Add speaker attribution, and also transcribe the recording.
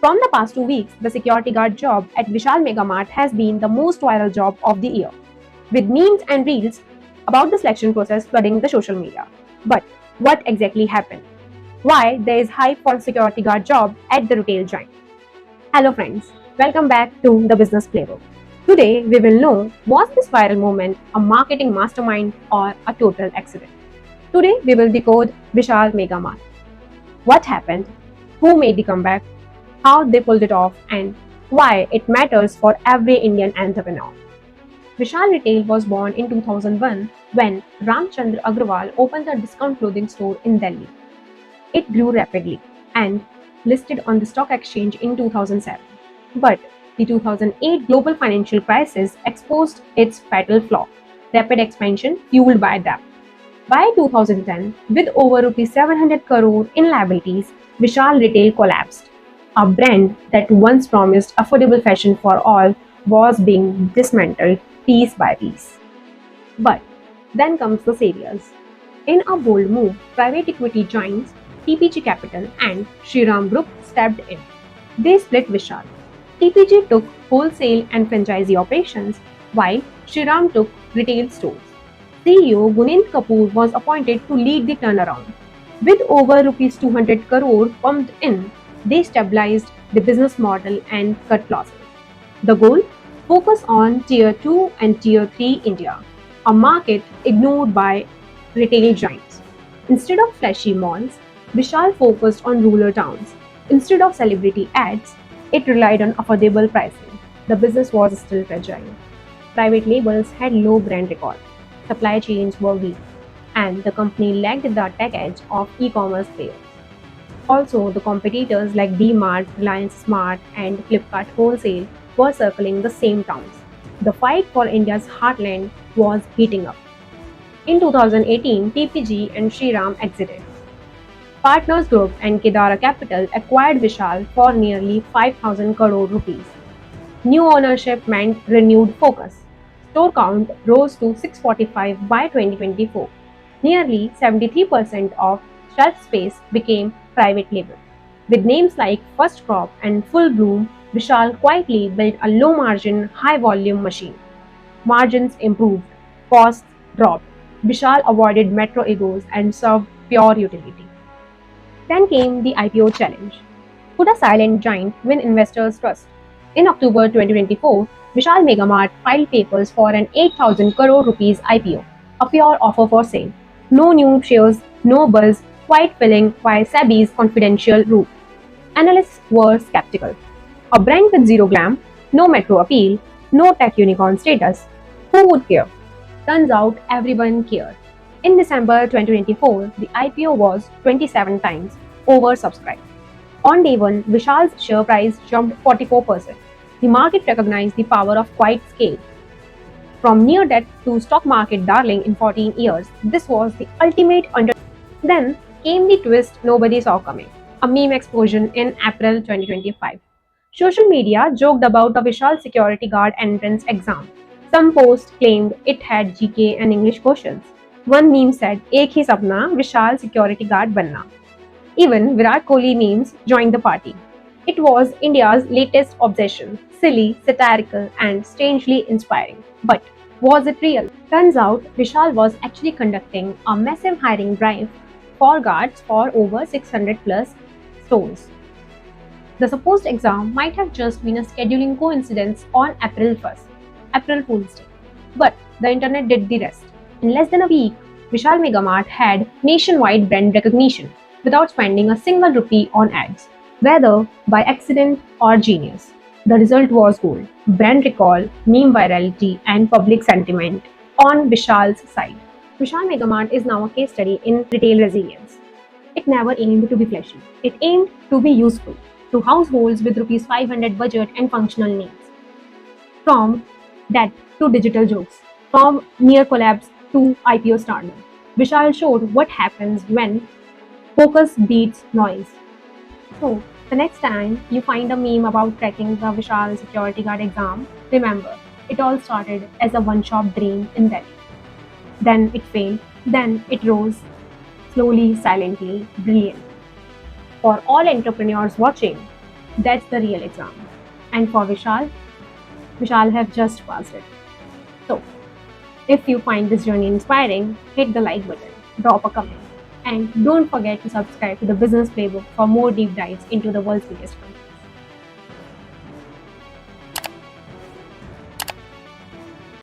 Speaker 1: From the past 2 weeks, the security guard job at Vishal Mega Mart has been the most viral job of the year, with memes and reels about the selection process flooding the social media. But what exactly happened? Why there is hype for a security guard job at the retail giant? Hello friends, welcome back to the Business Playbook. Today we will know, was this viral moment a marketing mastermind or a total accident? Today we will decode Vishal Mega Mart. What happened? Who made the comeback? How they pulled it off, and why it matters for every Indian entrepreneur. Vishal Retail was born in 2001 when Ramchandra Agrawal opened a discount clothing store in Delhi. It grew rapidly and listed on the stock exchange in 2007. But the 2008 global financial crisis exposed its fatal flaw: rapid expansion fueled by debt. By 2010, with over Rs 700 crore in liabilities, Vishal Retail collapsed. A brand that once promised affordable fashion for all was being dismantled piece by piece. But then comes the saviors. In a bold move, private equity giants TPG Capital and Shriram Group stepped in. They split Vishal. TPG took wholesale and franchisee operations, while Shriram took retail stores. CEO Gunend Kapoor was appointed to lead the turnaround. With over Rs 200 crore pumped in, they stabilized the business model and cut losses. The goal? Focus on Tier 2 and Tier 3 India, a market ignored by retail giants. Instead of flashy malls, Vishal focused on rural towns. Instead of celebrity ads, it relied on affordable pricing. The business was still fragile. Private labels had low brand recall, supply chains were weak, and the company lacked the tech edge of e-commerce players. Also, the competitors like DMart, Reliance Smart, and Flipkart Wholesale were circling the same towns. The fight for India's heartland was heating up. In 2018, TPG and Shriram exited. Partners Group and Kedara Capital acquired Vishal for nearly 5,000 crore rupees. New ownership meant renewed focus. Store count rose to 645 by 2024. Nearly 73% of shelf space became private label. With names like First Crop and Full Bloom, Vishal quietly built a low margin, high volume machine. Margins improved, costs dropped. Vishal avoided metro egos and served pure utility. Then came the IPO challenge. Could a silent giant win investors' trust? In October 2024, Vishal Megamart filed papers for an 8,000 crore rupees IPO, a pure offer for sale. No new shares, no buzz, quite filling by SEBI's confidential route. Analysts were skeptical. A brand with zero glam, no metro appeal, no tech unicorn status. Who would care? Turns out everyone cared. In December 2024, the IPO was 27 times oversubscribed. On day one, Vishal's share price jumped 44%. The market recognized the power of quiet scale. From near debt to stock market darling in 14 years, this was the ultimate under. Then came the twist nobody saw coming: a meme explosion in April 2025. Social media joked about a Vishal security guard entrance exam. Some posts claimed it had GK and English questions. One meme said, "एक ही सपना विशाल security guard बनना." Even Virat Kohli memes joined the party. It was India's latest obsession, silly, satirical, and strangely inspiring. But was it real? Turns out Vishal was actually conducting a massive hiring drive for guards for over 600 plus stores. The supposed exam might have just been a scheduling coincidence on April 1st, April Fool's Day. But the internet did the rest. In less than a week, Vishal Megamart had nationwide brand recognition without spending a single rupee on ads, whether by accident or genius. The result was gold: brand recall, meme virality, and public sentiment on Vishal's side. Vishal Megamart is now a case study in retail resilience. It never aimed to be flashy. It aimed to be useful to households with Rs 500 budget and functional needs. From that to digital jokes, from near collapse to IPO stardom, Vishal showed what happens when focus beats noise. So, the next time you find a meme about cracking the Vishal security guard exam, remember, it all started as a one-shop dream in Delhi. Then it failed, then it rose, slowly, silently, brilliant. For all entrepreneurs watching, That's the real exam. And for Vishal have just passed it. So, if you find this journey inspiring, hit the like button, drop a comment, and don't forget to subscribe to the Business Playbook for more deep dives into the world's biggest companies.